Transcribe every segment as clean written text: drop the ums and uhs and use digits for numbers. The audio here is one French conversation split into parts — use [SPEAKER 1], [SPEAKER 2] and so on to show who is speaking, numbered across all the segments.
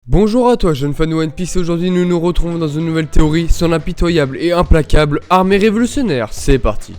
[SPEAKER 1] Bonjour à toi jeune fan de One Piece, aujourd'hui nous nous retrouvons dans une nouvelle théorie sur l'impitoyable et implacable armée révolutionnaire. C'est parti.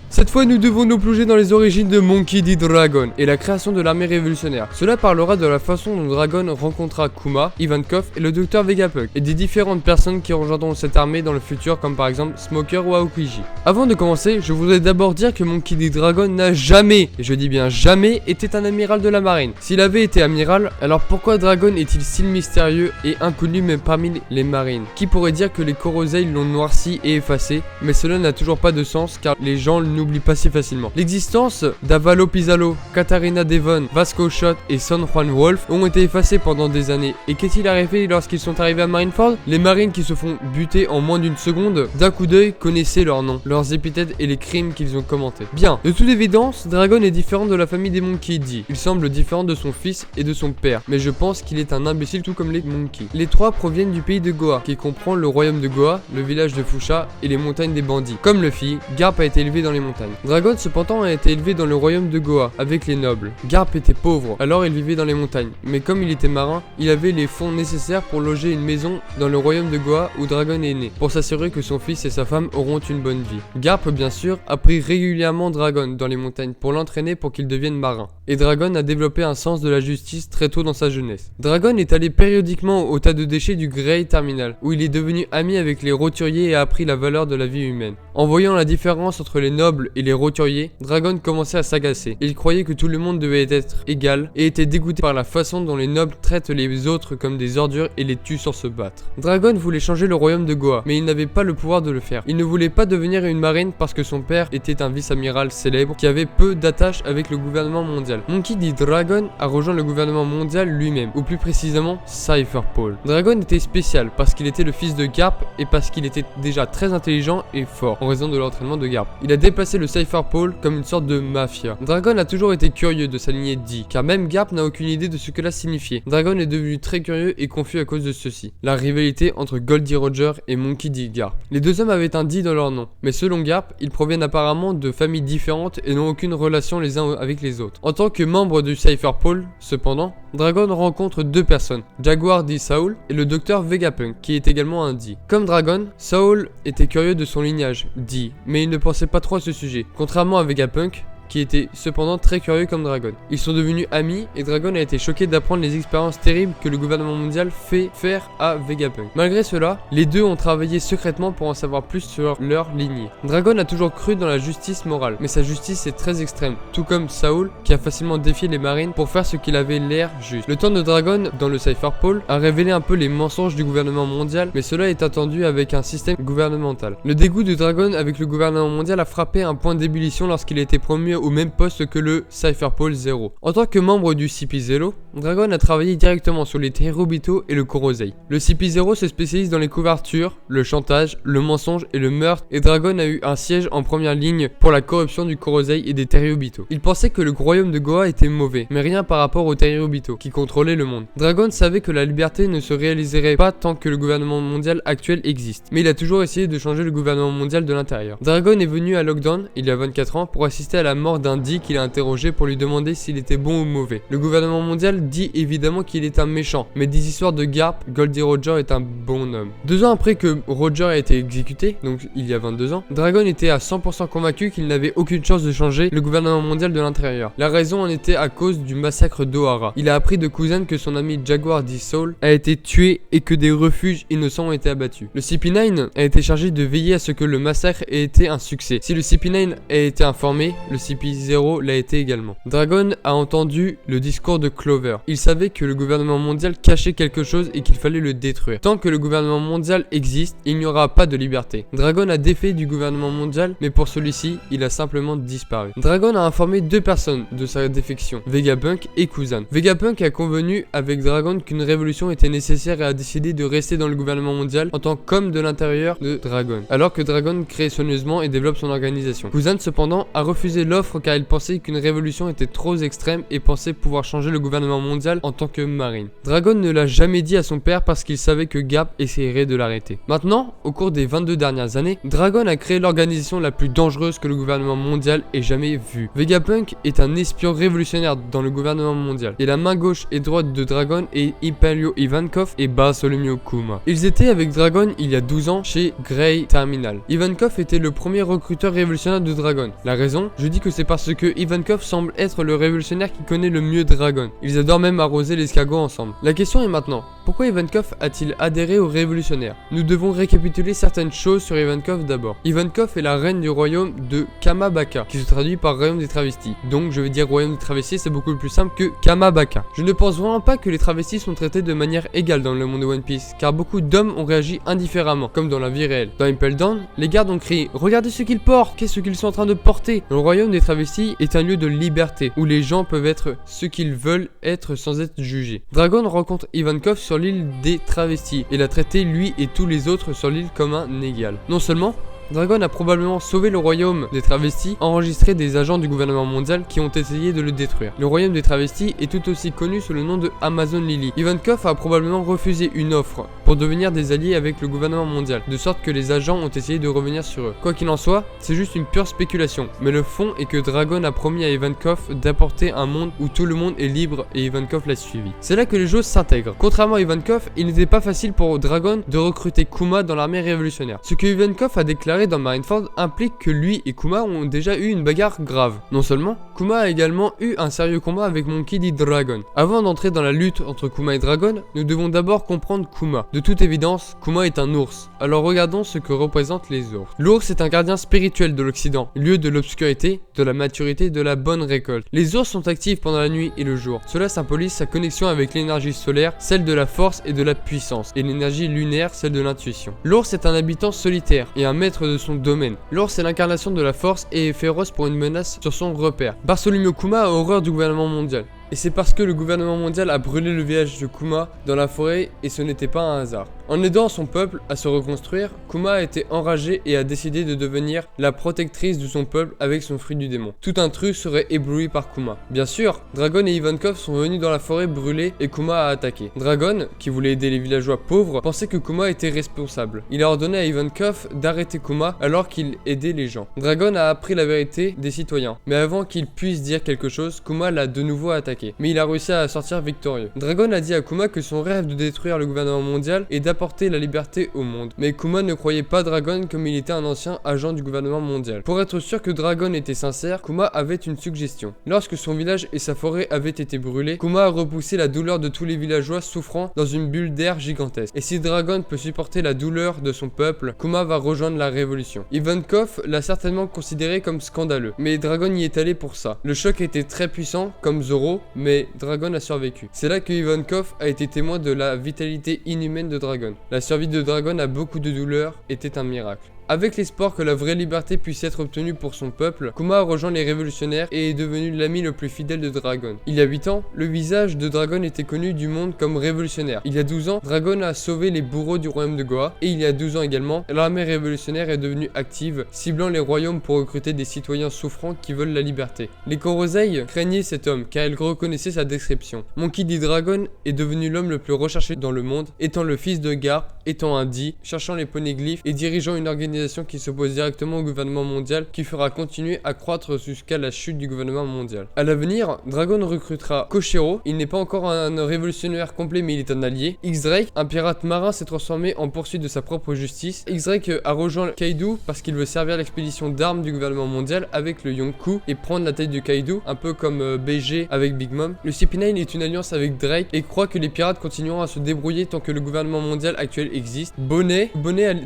[SPEAKER 1] Cette fois, nous devons nous plonger dans les origines de Monkey D. Dragon et la création de l'armée révolutionnaire. Cela parlera de la façon dont Dragon rencontra Kuma, Ivankov et le docteur Vegapunk, et des différentes personnes qui rejoindront cette armée dans le futur, comme par exemple Smoker ou Aokiji. Avant de commencer, je voudrais d'abord dire que Monkey D. Dragon n'a jamais, et je dis bien jamais, été un amiral de la marine. S'il avait été amiral, alors pourquoi Dragon est-il si mystérieux et inconnu même parmi les marines? Qui pourrait dire que les Korosei l'ont noirci et effacé, mais cela n'a toujours pas de sens car les gens n'oublient pas si facilement. L'existence d'Avalo Pizarro, Katarina Devon, Vasco Shot et Son Juan Wolf ont été effacés pendant des années. Et qu'est-il arrivé lorsqu'ils sont arrivés à Marineford? Les marines qui se font buter en moins d'une seconde, d'un coup d'œil, connaissaient leurs noms, leurs épithètes et les crimes qu'ils ont commentés. Bien, de toute évidence, Dragon est différent de la famille des Monkey D. Il semble différent de son fils et de son père, mais je pense qu'il est un imbécile tout comme les Monkey. Les trois proviennent du pays de Goa, qui comprend le royaume de Goa, le village de Fuchsia et les montagnes des bandits. Comme Luffy, Garp a été élevé dans les montagnes. Dragon cependant a été élevé dans le royaume de Goa, avec les nobles. Garp était pauvre, alors il vivait dans les montagnes, mais comme il était marin, il avait les fonds nécessaires pour loger une maison dans le royaume de Goa où Dragon est né, pour s'assurer que son fils et sa femme auront une bonne vie. Garp, bien sûr, a pris régulièrement Dragon dans les montagnes pour l'entraîner pour qu'il devienne marin. Et Dragon a développé un sens de la justice très tôt dans sa jeunesse. Dragon est allé périodiquement au tas de déchets du Grey Terminal, où il est devenu ami avec les roturiers et a appris la valeur de la vie humaine. En voyant la différence entre les nobles et les roturiers, Dragon commençait à s'agacer. Il croyait que tout le monde devait être égal et était dégoûté par la façon dont les nobles traitent les autres comme des ordures et les tuent sans se battre. Dragon voulait changer le royaume de Goa, mais il n'avait pas le pouvoir de le faire. Il ne voulait pas devenir une marine parce que son père était un vice-amiral célèbre qui avait peu d'attaches avec le gouvernement mondial. Monkey D. Dragon a rejoint le gouvernement mondial lui-même, ou plus précisément Cypher Paul. Dragon était spécial parce qu'il était le fils de Garp et parce qu'il était déjà très intelligent et fort en raison de l'entraînement de Garp. Il a dépassé le Cypher Paul comme une sorte de mafia. Dragon a toujours été curieux de sa lignée D, car même Garp n'a aucune idée de ce que cela signifiait. Dragon est devenu très curieux et confus à cause de ceci. La rivalité entre Goldie Roger et Monkey D. Garp. Les deux hommes avaient un D dans leur nom, mais selon Garp, ils proviennent apparemment de familles différentes et n'ont aucune relation les uns avec les autres. En tant que membre du Cypher Paul, cependant, Dragon rencontre deux personnes, Jaguar D. Saul et le docteur Vegapunk, qui est également un D. Comme Dragon, Saul était curieux de son lignage, D, mais il ne pensait pas trop à ce sujet. Contrairement à Vegapunk, qui était cependant très curieux comme Dragon. Ils sont devenus amis et Dragon a été choqué d'apprendre les expériences terribles que le gouvernement mondial fait faire à Vegapunk. Malgré cela, les deux ont travaillé secrètement pour en savoir plus sur leur lignée. Dragon a toujours cru dans la justice morale, mais sa justice est très extrême, tout comme Saul qui a facilement défié les marines pour faire ce qu'il avait l'air juste. Le temps de Dragon dans le Cypher Paul a révélé un peu les mensonges du gouvernement mondial, mais cela est attendu avec un système gouvernemental. Le dégoût de Dragon avec le gouvernement mondial a frappé un point d'ébullition lorsqu'il a été promu au même poste que le Cypher Paul 0. En tant que membre du CP0, Dragon a travaillé directement sur les Terubito et le Korosei. Le CP0 se spécialise dans les couvertures, le chantage, le mensonge et le meurtre, et Dragon a eu un siège en première ligne pour la corruption du Korosei et des Terubito. Il pensait que le royaume de Goa était mauvais, mais rien par rapport aux Terubito, qui contrôlaient le monde. Dragon savait que la liberté ne se réaliserait pas tant que le gouvernement mondial actuel existe, mais il a toujours essayé de changer le gouvernement mondial de l'intérieur. Dragon est venu à Lockdown, il y a 24 ans, pour assister à la mort d'un D qu'il a interrogé pour lui demander s'il était bon ou mauvais. Le gouvernement mondial dit évidemment qu'il est un méchant, mais des histoires de Garp, Goldie Roger est un bon homme. 2 ans après que Roger a été exécuté, donc il y a 22 ans, Dragon était à 100% convaincu qu'il n'avait aucune chance de changer le gouvernement mondial de l'intérieur. La raison en était à cause du massacre d'Ohara. Il a appris de Kuzen que son ami Jaguar D. Saul a été tué et que des refuges innocents ont été abattus. Le CP9 a été chargé de veiller à ce que le massacre ait été un succès. Si le CP9 a été informé, le CP SCP-0 l'a été également. Dragon a entendu le discours de Clover. Il savait que le gouvernement mondial cachait quelque chose et qu'il fallait le détruire. Tant que le gouvernement mondial existe, il n'y aura pas de liberté. Dragon a défait du gouvernement mondial, mais pour celui-ci, il a simplement disparu. Dragon a informé deux personnes de sa défection, Vegapunk et Kuzan. Vegapunk a convenu avec Dragon qu'une révolution était nécessaire et a décidé de rester dans le gouvernement mondial en tant qu'homme de l'intérieur de Dragon, alors que Dragon crée soigneusement et développe son organisation. Kuzan cependant a refusé l'offre car il pensait qu'une révolution était trop extrême et pensait pouvoir changer le gouvernement mondial en tant que marine. Dragon ne l'a jamais dit à son père parce qu'il savait que Garp essayerait de l'arrêter. Maintenant, au cours des 22 dernières années, Dragon a créé l'organisation la plus dangereuse que le gouvernement mondial ait jamais vue. Vegapunk est un espion révolutionnaire dans le gouvernement mondial, et la main gauche et droite de Dragon est Imperial Ivankov et Bartholomew Kuma. Ils étaient avec Dragon il y a 12 ans chez Grey Terminal. Ivankov était le premier recruteur révolutionnaire de Dragon. La raison? Je dis que c'est parce que Ivankov semble être le révolutionnaire qui connaît le mieux Dragon. Ils adorent même arroser l'escargot ensemble. La question est maintenant, pourquoi Ivankov a-t-il adhéré aux révolutionnaires? Nous devons récapituler certaines choses sur Ivankov d'abord. Ivankov est la reine du royaume de Kamabaka, qui se traduit par royaume des travestis. Donc je vais dire royaume des travestis, c'est beaucoup plus simple que Kamabaka. Je ne pense vraiment pas que les travestis sont traités de manière égale dans le monde de One Piece, car beaucoup d'hommes ont réagi indifféremment, comme dans la vie réelle. Dans Impel Down, les gardes ont crié « Regardez ce qu'ils portent! Qu'est-ce qu'ils sont en train de porter ?» Le royaume des travestis est un lieu de liberté, où les gens peuvent être ce qu'ils veulent être sans être jugés. Dragon rencontre Ivankov sur l'île des travestis, et l'a traité lui et tous les autres sur l'île comme un égal. Non seulement Dragon a probablement sauvé le royaume des travestis, enregistré des agents du gouvernement mondial qui ont essayé de le détruire. Le royaume des travestis est tout aussi connu sous le nom de Amazon Lily. Ivankov a probablement refusé une offre pour devenir des alliés avec le gouvernement mondial, de sorte que les agents ont essayé de revenir sur eux. Quoi qu'il en soit, c'est juste une pure spéculation, mais le fond est que Dragon a promis à Ivankov d'apporter un monde où tout le monde est libre et Ivankov l'a suivi. C'est là que les choses s'intègrent. Contrairement à Ivankov, il n'était pas facile pour Dragon de recruter Kuma dans l'armée révolutionnaire. Ce que Ivankov a déclaré dans Marineford implique que lui et Kuma ont déjà eu une bagarre grave. Non seulement, Kuma a également eu un sérieux combat avec Monkey D. Dragon. Avant d'entrer dans la lutte entre Kuma et Dragon, nous devons d'abord comprendre Kuma. De toute évidence, Kuma est un ours. Alors regardons ce que représentent les ours. L'ours est un gardien spirituel de l'Occident, lieu de l'obscurité, de la maturité et de la bonne récolte. Les ours sont actifs pendant la nuit et le jour. Cela symbolise sa connexion avec l'énergie solaire, celle de la force et de la puissance, et l'énergie lunaire, celle de l'intuition. L'ours est un habitant solitaire et un maître de son domaine. L'ours est l'incarnation de la force et est féroce pour une menace sur son repère. Bartholomew Kuma a horreur du gouvernement mondial. Et c'est parce que le gouvernement mondial a brûlé le village de Kuma dans la forêt et ce n'était pas un hasard. En aidant son peuple à se reconstruire, Kuma a été enragé et a décidé de devenir la protectrice de son peuple avec son fruit du démon. Tout intrus serait ébloui par Kuma. Bien sûr, Dragon et Ivankov sont venus dans la forêt brûlée et Kuma a attaqué. Dragon, qui voulait aider les villageois pauvres, pensait que Kuma était responsable. Il a ordonné à Ivankov d'arrêter Kuma alors qu'il aidait les gens. Dragon a appris la vérité des citoyens, mais avant qu'il puisse dire quelque chose, Kuma l'a de nouveau attaqué. Mais il a réussi à sortir victorieux. Dragon a dit à Kuma que son rêve de détruire le gouvernement mondial est d'apporter la liberté au monde. Mais Kuma ne croyait pas Dragon comme il était un ancien agent du gouvernement mondial. Pour être sûr que Dragon était sincère, Kuma avait une suggestion. Lorsque son village et sa forêt avaient été brûlés, Kuma a repoussé la douleur de tous les villageois souffrant dans une bulle d'air gigantesque. Et si Dragon peut supporter la douleur de son peuple, Kuma va rejoindre la révolution. Ivankov l'a certainement considéré comme scandaleux, mais Dragon y est allé pour ça. Le choc était très puissant, comme Zoro, mais Dragon a survécu. C'est là que Ivankov a été témoin de la vitalité inhumaine de Dragon. La survie de Dragon à beaucoup de douleurs était un miracle. Avec l'espoir que la vraie liberté puisse être obtenue pour son peuple, Kuma a rejoint les révolutionnaires et est devenu l'ami le plus fidèle de Dragon. Il y a 8 ans, le visage de Dragon était connu du monde comme révolutionnaire. Il y a 12 ans, Dragon a sauvé les bourreaux du royaume de Goa. Et il y a 12 ans également, l'armée révolutionnaire est devenue active, ciblant les royaumes pour recruter des citoyens souffrants qui veulent la liberté. Les Korosei craignaient cet homme car ils reconnaissaient sa description. Monkey D. Dragon est devenu l'homme le plus recherché dans le monde, étant le fils de Garp, étant un D, cherchant les poneglyphes et dirigeant une organisation qui s'oppose directement au gouvernement mondial qui fera continuer à croître jusqu'à la chute du gouvernement mondial. À l'avenir, Dragon recrutera Koshiro, il n'est pas encore un révolutionnaire complet mais il est un allié. X-Drake, un pirate marin, s'est transformé en poursuite de sa propre justice. X-Drake a rejoint Kaido parce qu'il veut servir l'expédition d'armes du gouvernement mondial avec le Yonkou et prendre la tête de Kaido, un peu comme BG avec Big Mom. Le CP9 est une alliance avec Drake et croit que les pirates continueront à se débrouiller tant que le gouvernement mondial actuel existe. Bonnet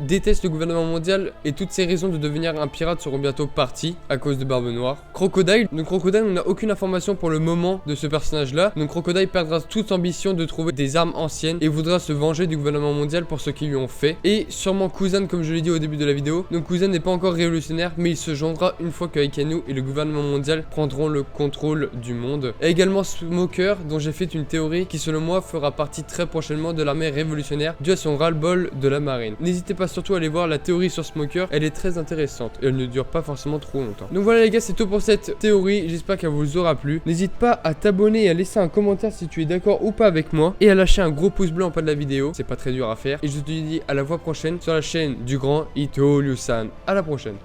[SPEAKER 1] déteste le gouvernement mondial mondial et toutes ses raisons de devenir un pirate seront bientôt parties à cause de Barbe Noire. Crocodile, donc Crocodile, on n'a aucune information pour le moment de ce personnage là. Donc Crocodile perdra toute ambition de trouver des armes anciennes et voudra se venger du gouvernement mondial pour ce qu'ils lui ont fait. Et sûrement Kuzan, comme je l'ai dit au début de la vidéo. Donc Kuzan n'est pas encore révolutionnaire, mais il se joindra une fois que Akainu et le gouvernement mondial prendront le contrôle du monde. Et également Smoker, dont j'ai fait une théorie qui selon moi fera partie très prochainement de l'armée révolutionnaire dû à son ras-le-bol de la marine. N'hésitez pas surtout à aller voir la théorie sur Smoker, elle est très intéressante et elle ne dure pas forcément trop longtemps. Donc voilà les gars, c'est tout pour cette théorie, j'espère qu'elle vous aura plu. N'hésite pas à t'abonner et à laisser un commentaire si tu es d'accord ou pas avec moi et à lâcher un gros pouce bleu en bas de la vidéo, c'est pas très dur à faire. Et je te dis à la fois prochaine sur la chaîne du grand Ito Liu-san. À la prochaine.